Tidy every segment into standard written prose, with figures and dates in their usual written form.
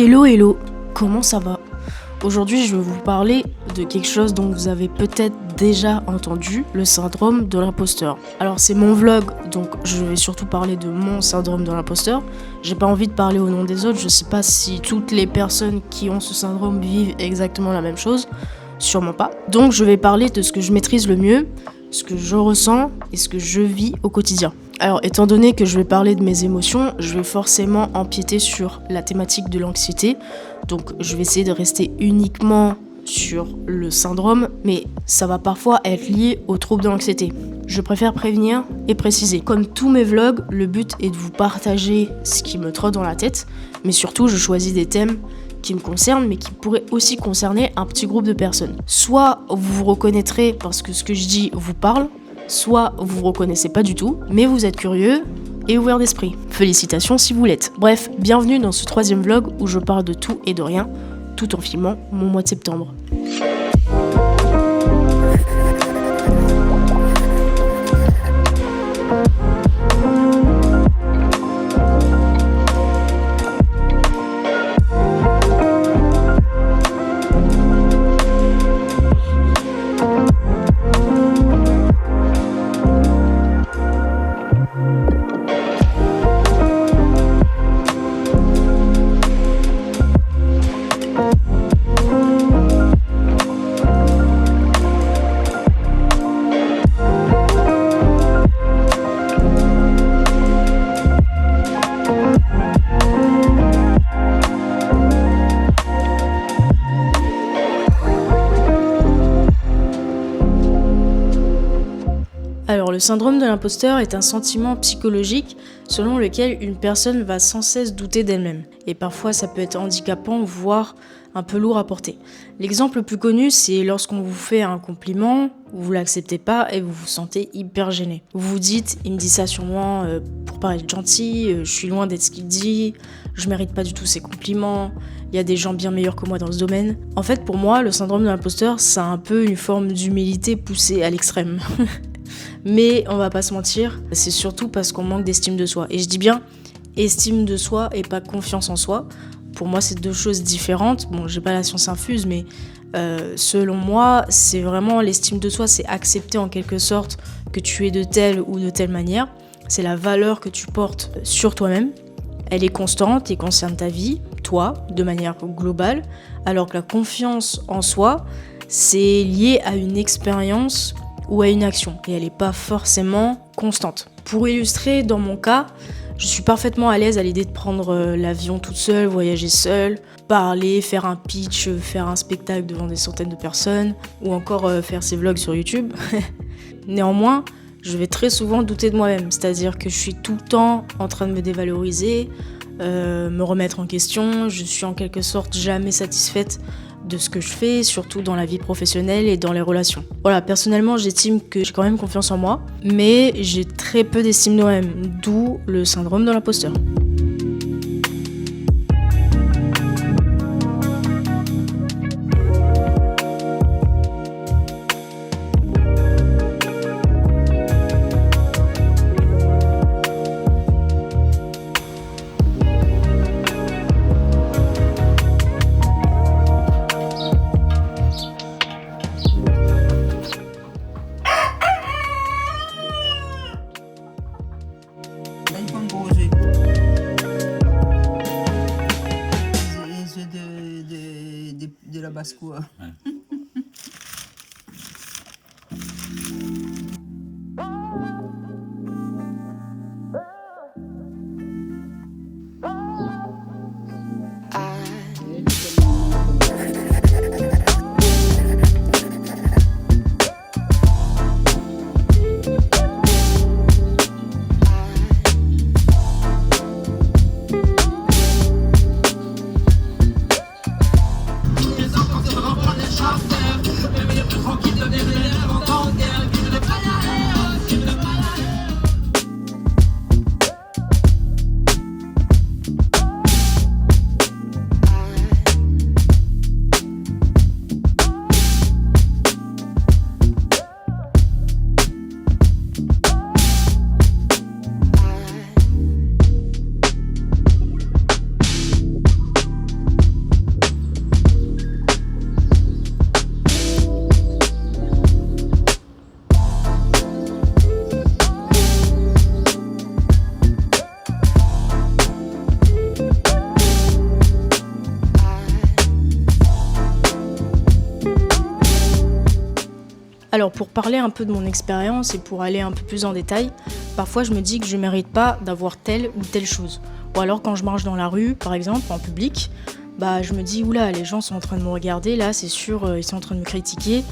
Hello hello, comment ça va? Aujourd'hui je vais vous parler de quelque chose dont vous avez peut-être déjà entendu, le syndrome de l'imposteur. Alors c'est mon vlog, donc je vais surtout parler de mon syndrome de l'imposteur. J'ai pas envie de parler au nom des autres, je sais pas si toutes les personnes qui ont ce syndrome vivent exactement la même chose, sûrement pas. Donc je vais parler de ce que je maîtrise le mieux, ce que je ressens et ce que je vis au quotidien. Alors, étant donné que je vais parler de mes émotions, je vais forcément empiéter sur la thématique de l'anxiété. Donc, je vais essayer de rester uniquement sur le syndrome, mais ça va parfois être lié au trouble de l'anxiété. Je préfère prévenir et préciser. Comme tous mes vlogs, le but est de vous partager ce qui me trotte dans la tête, mais surtout, je choisis des thèmes qui me concernent, mais qui pourraient aussi concerner un petit groupe de personnes. Soit vous vous reconnaîtrez parce que ce que je dis vous parle, soit vous vous reconnaissez pas du tout, mais vous êtes curieux et ouvert d'esprit. Félicitations si vous l'êtes. Bref, bienvenue dans ce 3e vlog où je parle de tout et de rien, tout en filmant mon mois de septembre. Alors, le syndrome de l'imposteur est un sentiment psychologique selon lequel une personne va sans cesse douter d'elle-même. Et parfois, ça peut être handicapant, voire un peu lourd à porter. L'exemple le plus connu, c'est lorsqu'on vous fait un compliment, vous l'acceptez pas et vous vous sentez hyper gêné. Vous vous dites, il me dit ça sûrement pour paraître gentil, je suis loin d'être ce qu'il dit, je mérite pas du tout ses compliments, il y a des gens bien meilleurs que moi dans ce domaine. En fait, pour moi, le syndrome de l'imposteur, c'est un peu une forme d'humilité poussée à l'extrême. Mais on va pas se mentir, c'est surtout parce qu'on manque d'estime de soi. Et je dis bien estime de soi et pas confiance en soi. Pour moi, c'est deux choses différentes. Bon, j'ai pas la science infuse, mais selon moi, c'est vraiment l'estime de soi, c'est accepter en quelque sorte que tu es de telle ou de telle manière. C'est la valeur que tu portes sur toi-même. Elle est constante et concerne ta vie, toi, de manière globale. Alors que la confiance en soi, c'est lié à une expérience ou à une action, et elle n'est pas forcément constante. Pour illustrer, dans mon cas, je suis parfaitement à l'aise à l'idée de prendre l'avion toute seule, voyager seule, parler, faire un pitch, faire un spectacle devant des centaines de personnes, ou encore faire ses vlogs sur YouTube. Néanmoins, je vais très souvent douter de moi-même, c'est-à-dire que je suis tout le temps en train de me dévaloriser, me remettre en question, je suis en quelque sorte jamais satisfaite de ce que je fais, surtout dans la vie professionnelle et dans les relations. Voilà, personnellement, j'estime que j'ai quand même confiance en moi, mais j'ai très peu d'estime de moi-même, d'où le syndrome de l'imposteur. De la basse-cour. Ouais. Alors pour parler un peu de mon expérience et pour aller un peu plus en détail, parfois je me dis que je ne mérite pas d'avoir telle ou telle chose. Ou alors quand je marche dans la rue, par exemple, en public, je me dis oula, les gens sont en train de me regarder, là c'est sûr, ils sont en train de me critiquer.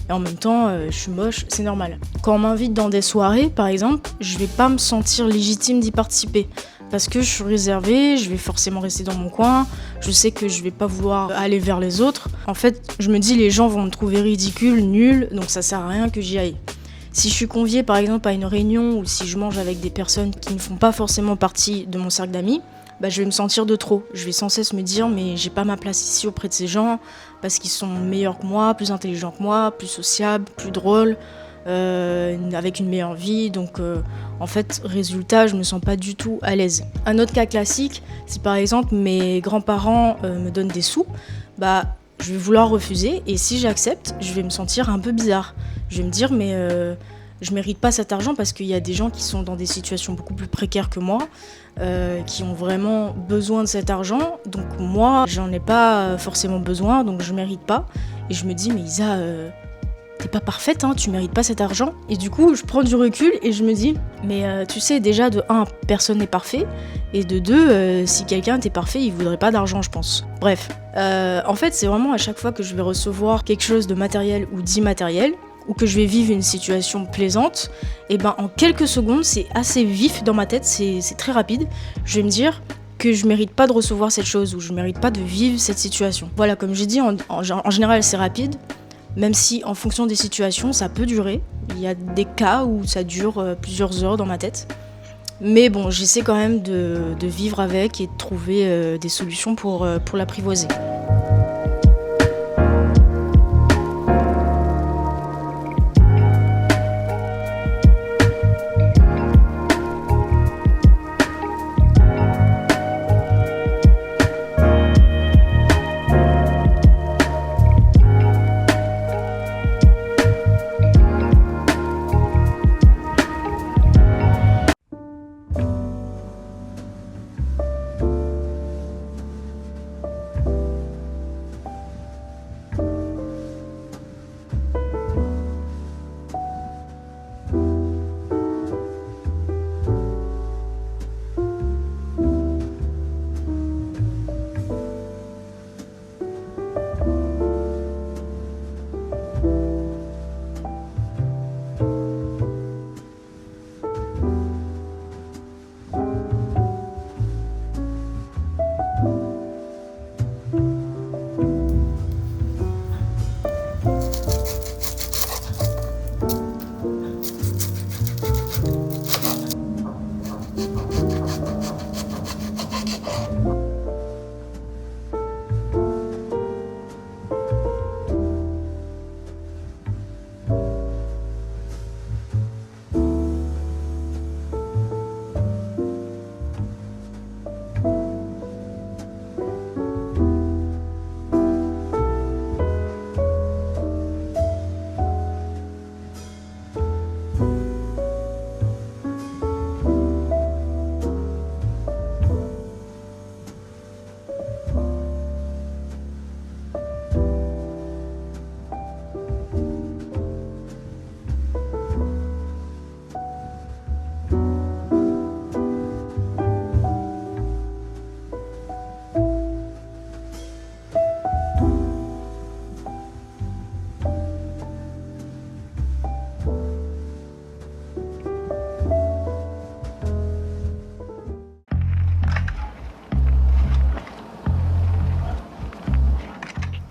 Et en même temps, je suis moche, c'est normal. Quand on m'invite dans des soirées, par exemple, je vais pas me sentir légitime d'y participer. Parce que je suis réservée, je vais forcément rester dans mon coin, je sais que je vais pas vouloir aller vers les autres. En fait, je me dis les gens vont me trouver ridicule, nulle, donc ça sert à rien que j'y aille. Si je suis conviée par exemple à une réunion ou si je mange avec des personnes qui ne font pas forcément partie de mon cercle d'amis, je vais me sentir de trop. Je vais sans cesse me dire mais j'ai pas ma place ici auprès de ces gens parce qu'ils sont meilleurs que moi, plus intelligents que moi, plus sociables, plus drôles. Avec une meilleure vie, donc en fait, résultat, je me sens pas du tout à l'aise. Un autre cas classique, si par exemple mes grands-parents me donnent des sous, je vais vouloir refuser et si j'accepte, je vais me sentir un peu bizarre. Je vais me dire mais je mérite pas cet argent parce qu'il y a des gens qui sont dans des situations beaucoup plus précaires que moi, qui ont vraiment besoin de cet argent, donc moi j'en ai pas forcément besoin, donc je mérite pas. Et je me dis mais Isa, t'es pas parfaite, tu mérites pas cet argent. Et du coup, je prends du recul et je me dis, mais tu sais, déjà de 1, personne n'est parfait. Et de 2, si quelqu'un était parfait, il voudrait pas d'argent, je pense. Bref, en fait, c'est vraiment à chaque fois que je vais recevoir quelque chose de matériel ou d'immatériel, ou que je vais vivre une situation plaisante, et en quelques secondes, c'est assez vif dans ma tête, c'est très rapide. Je vais me dire que je mérite pas de recevoir cette chose, ou je mérite pas de vivre cette situation. Voilà, comme j'ai dit, en général, c'est rapide. Même si en fonction des situations, ça peut durer. Il y a des cas où ça dure plusieurs heures dans ma tête. Mais bon, j'essaie quand même de vivre avec et de trouver des solutions pour l'apprivoiser.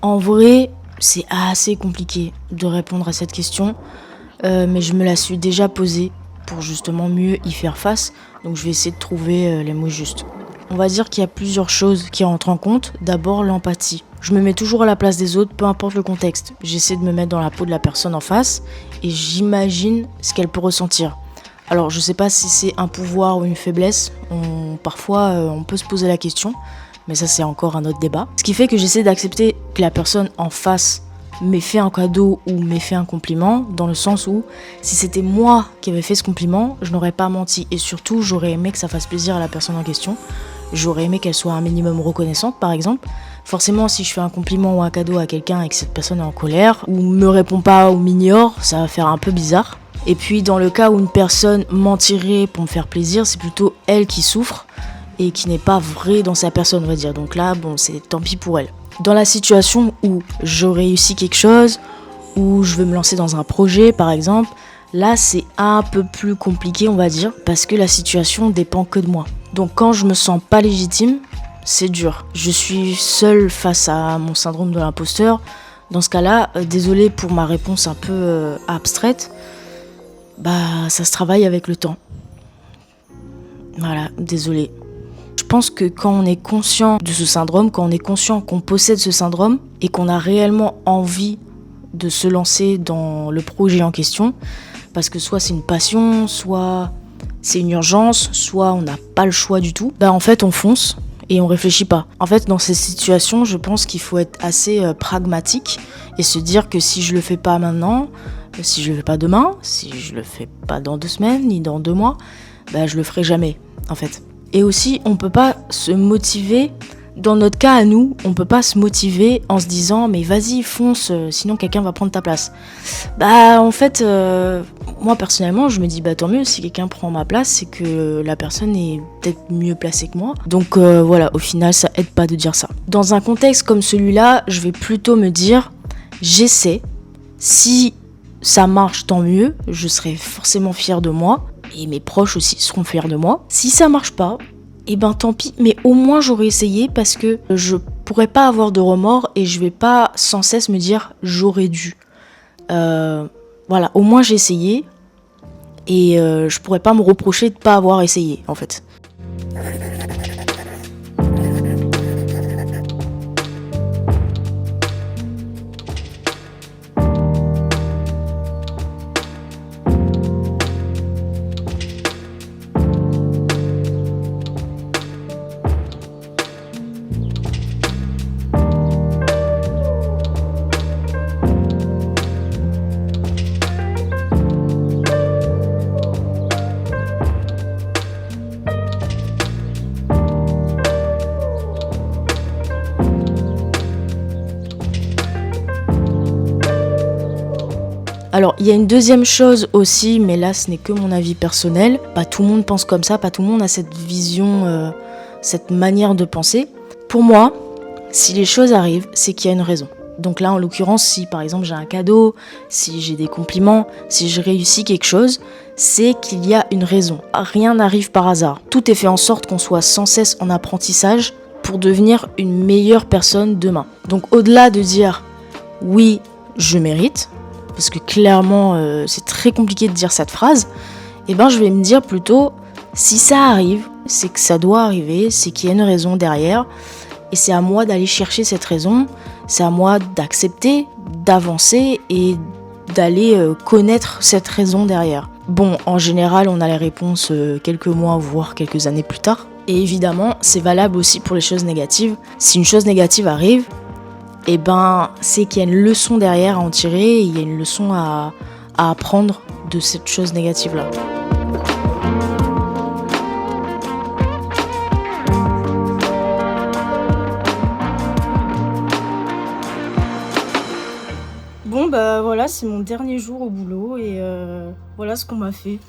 En vrai, c'est assez compliqué de répondre à cette question, mais je me la suis déjà posée pour justement mieux y faire face, donc je vais essayer de trouver les mots justes. On va dire qu'il y a plusieurs choses qui rentrent en compte. D'abord, l'empathie. Je me mets toujours à la place des autres, peu importe le contexte. J'essaie de me mettre dans la peau de la personne en face et j'imagine ce qu'elle peut ressentir. Alors, je sais pas si c'est un pouvoir ou une faiblesse. Parfois, on peut se poser la question. Mais ça, c'est encore un autre débat. Ce qui fait que j'essaie d'accepter que la personne en face m'ait fait un cadeau ou m'ait fait un compliment, dans le sens où, si c'était moi qui avais fait ce compliment, je n'aurais pas menti. Et surtout, j'aurais aimé que ça fasse plaisir à la personne en question. J'aurais aimé qu'elle soit un minimum reconnaissante, par exemple. Forcément, si je fais un compliment ou un cadeau à quelqu'un et que cette personne est en colère, ou me répond pas ou m'ignore, ça va faire un peu bizarre. Et puis, dans le cas où une personne mentirait pour me faire plaisir, c'est plutôt elle qui souffre et qui n'est pas vraie dans sa personne, on va dire. Donc là, bon, c'est tant pis pour elle. Dans la situation où je réussis quelque chose, où je veux me lancer dans un projet, par exemple, là, c'est un peu plus compliqué, on va dire, parce que la situation dépend que de moi. Donc quand je me sens pas légitime, c'est dur. Je suis seule face à mon syndrome de l'imposteur. Dans ce cas-là, désolée pour ma réponse un peu abstraite, ça se travaille avec le temps. Voilà, désolée. Je pense que quand on est conscient de ce syndrome, quand on est conscient qu'on possède ce syndrome et qu'on a réellement envie de se lancer dans le projet en question, parce que soit c'est une passion, soit c'est une urgence, soit on n'a pas le choix du tout, en fait on fonce et on réfléchit pas. En fait dans ces situations, je pense qu'il faut être assez pragmatique et se dire que si je le fais pas maintenant, si je le fais pas demain, si je le fais pas dans 2 semaines ni dans 2 mois, je le ferai jamais en fait. Et aussi, on peut pas se motiver, dans notre cas à nous, on peut pas se motiver en se disant mais vas-y fonce, sinon quelqu'un va prendre ta place. En fait, moi personnellement, je me dis tant mieux, si quelqu'un prend ma place, c'est que la personne est peut-être mieux placée que moi. Donc voilà, au final, ça aide pas de dire ça. Dans un contexte comme celui-là, je vais plutôt me dire j'essaie, si ça marche tant mieux, je serai forcément fière de moi. Et mes proches aussi seront fiers de moi. Si ça marche pas, tant pis, mais au moins j'aurais essayé parce que je pourrais pas avoir de remords et je vais pas sans cesse me dire j'aurais dû. Voilà, au moins j'ai essayé et je pourrais pas me reprocher de pas avoir essayé en fait. Alors, il y a une deuxième chose aussi, mais là, ce n'est que mon avis personnel. Pas tout le monde pense comme ça, pas tout le monde a cette vision, cette manière de penser. Pour moi, si les choses arrivent, c'est qu'il y a une raison. Donc là, en l'occurrence, si par exemple j'ai un cadeau, si j'ai des compliments, si je réussis quelque chose, c'est qu'il y a une raison. Rien n'arrive par hasard. Tout est fait en sorte qu'on soit sans cesse en apprentissage pour devenir une meilleure personne demain. Donc au-delà de dire « oui, je mérite », parce que clairement c'est très compliqué de dire cette phrase, je vais me dire plutôt si ça arrive, c'est que ça doit arriver, c'est qu'il y a une raison derrière et c'est à moi d'aller chercher cette raison, c'est à moi d'accepter, d'avancer et d'aller connaître cette raison derrière. Bon, en général, on a les réponses quelques mois voire quelques années plus tard. Et évidemment, c'est valable aussi pour les choses négatives. Si une chose négative arrive, c'est qu'il y a une leçon derrière à en tirer, et il y a une leçon à apprendre de cette chose négative-là. Bon voilà, c'est mon dernier jour au boulot et voilà ce qu'on m'a fait.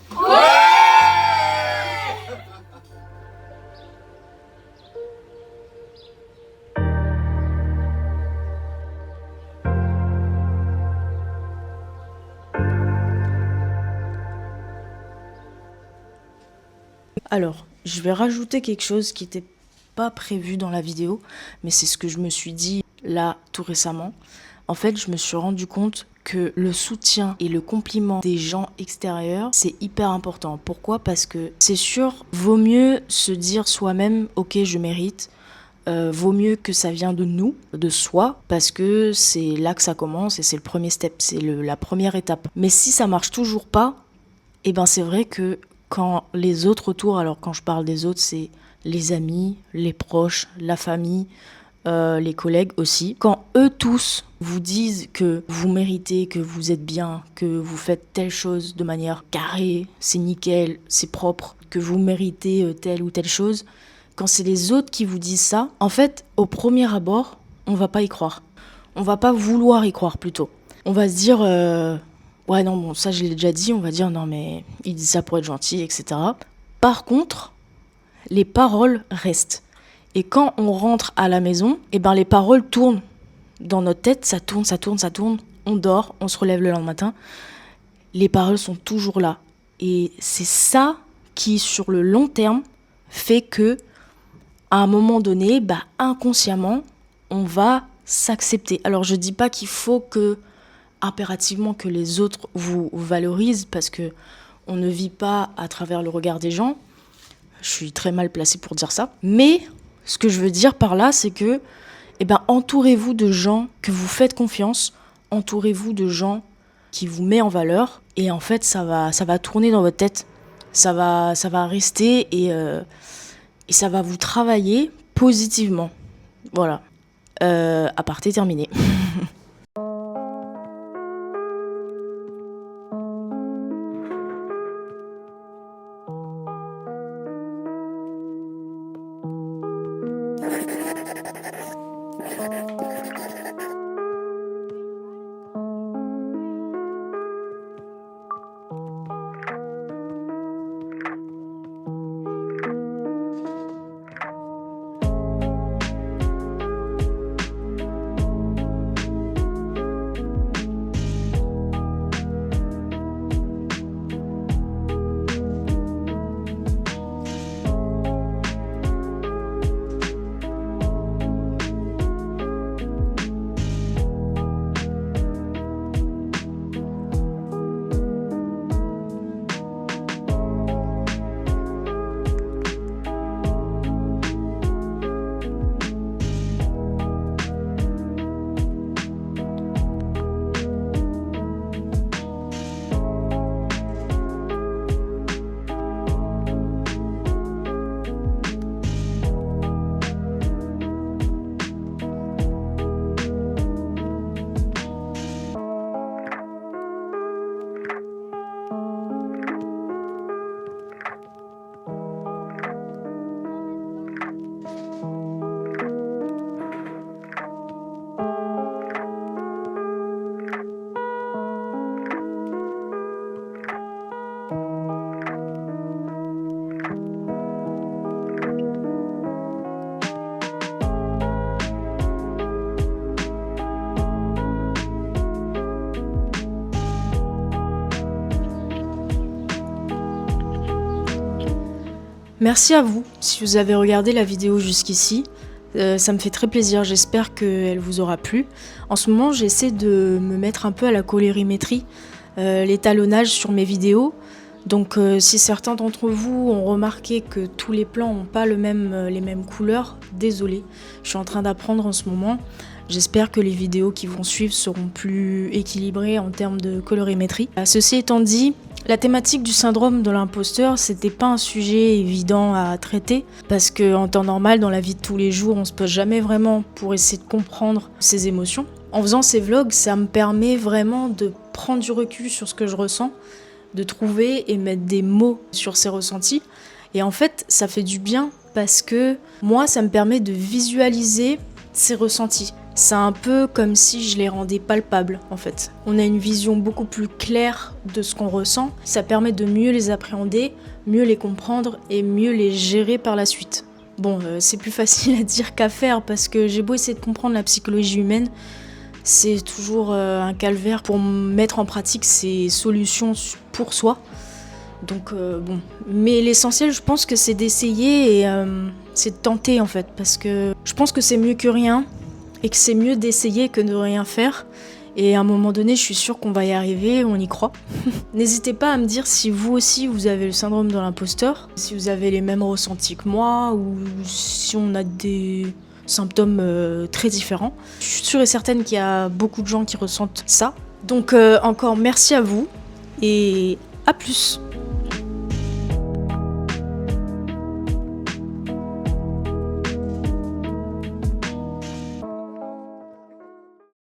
Alors, je vais rajouter quelque chose qui n'était pas prévu dans la vidéo, mais c'est ce que je me suis dit là tout récemment. En fait, je me suis rendu compte que le soutien et le compliment des gens extérieurs, c'est hyper important. Pourquoi ? Parce que c'est sûr, vaut mieux se dire soi-même « ok, je mérite », vaut mieux que ça vienne de nous, de soi, parce que c'est là que ça commence et c'est le premier step, c'est la première étape. Mais si ça marche toujours pas, c'est vrai que quand les autres autour, alors quand je parle des autres, c'est les amis, les proches, la famille, les collègues aussi. Quand eux tous vous disent que vous méritez, que vous êtes bien, que vous faites telle chose de manière carrée, c'est nickel, c'est propre, que vous méritez telle ou telle chose, quand c'est les autres qui vous disent ça, en fait, au premier abord, on va pas y croire. On va pas vouloir y croire plutôt. On va se dire, ouais non, bon, ça je l'ai déjà dit, on va dire, non mais il dit ça pour être gentil, etc. Par contre, les paroles restent. Et quand on rentre à la maison, eh ben les paroles tournent dans notre tête, ça tourne, on dort, on se relève le lendemain matin, les paroles sont toujours là. Et c'est ça qui, sur le long terme, fait que, à un moment donné, inconsciemment, on va s'accepter. Alors je dis pas qu'il faut impérativement que les autres vous valorisent, parce que on ne vit pas à travers le regard des gens. Je suis très mal placée pour dire ça. Mais ce que je veux dire par là, c'est que entourez-vous de gens que vous faites confiance, entourez-vous de gens qui vous mettent en valeur, et en fait ça va tourner dans votre tête, ça va rester et ça va vous travailler positivement. Voilà. Aparté terminé. Merci à vous si vous avez regardé la vidéo jusqu'ici. Ça me fait très plaisir, j'espère qu'elle vous aura plu. En ce moment, j'essaie de me mettre un peu à la colorimétrie, l'étalonnage sur mes vidéos. Donc si certains d'entre vous ont remarqué que tous les plans n'ont pas les mêmes couleurs, désolé, je suis en train d'apprendre en ce moment. J'espère que les vidéos qui vont suivre seront plus équilibrées en termes de colorimétrie. Ceci étant dit, la thématique du syndrome de l'imposteur, c'était pas un sujet évident à traiter, parce qu'en temps normal, dans la vie de tous les jours, on se pose jamais vraiment pour essayer de comprendre ses émotions. En faisant ces vlogs, ça me permet vraiment de prendre du recul sur ce que je ressens, de trouver et mettre des mots sur ces ressentis. Et en fait, ça fait du bien parce que moi, ça me permet de visualiser ces ressentis. C'est un peu comme si je les rendais palpables, en fait. On a une vision beaucoup plus claire de ce qu'on ressent. Ça permet de mieux les appréhender, mieux les comprendre et mieux les gérer par la suite. Bon, c'est plus facile à dire qu'à faire parce que j'ai beau essayer de comprendre la psychologie humaine, c'est toujours un calvaire pour mettre en pratique ces solutions pour soi. Donc bon, mais l'essentiel, je pense que c'est d'essayer et c'est de tenter en fait, parce que je pense que c'est mieux que rien et que c'est mieux d'essayer que de rien faire. Et à un moment donné, je suis sûre qu'on va y arriver, on y croit. N'hésitez pas à me dire si vous aussi vous avez le syndrome de l'imposteur, si vous avez les mêmes ressentis que moi ou si on a des symptômes très différents. Je suis sûre et certaine qu'il y a beaucoup de gens qui ressentent ça. Donc encore merci à vous et à plus.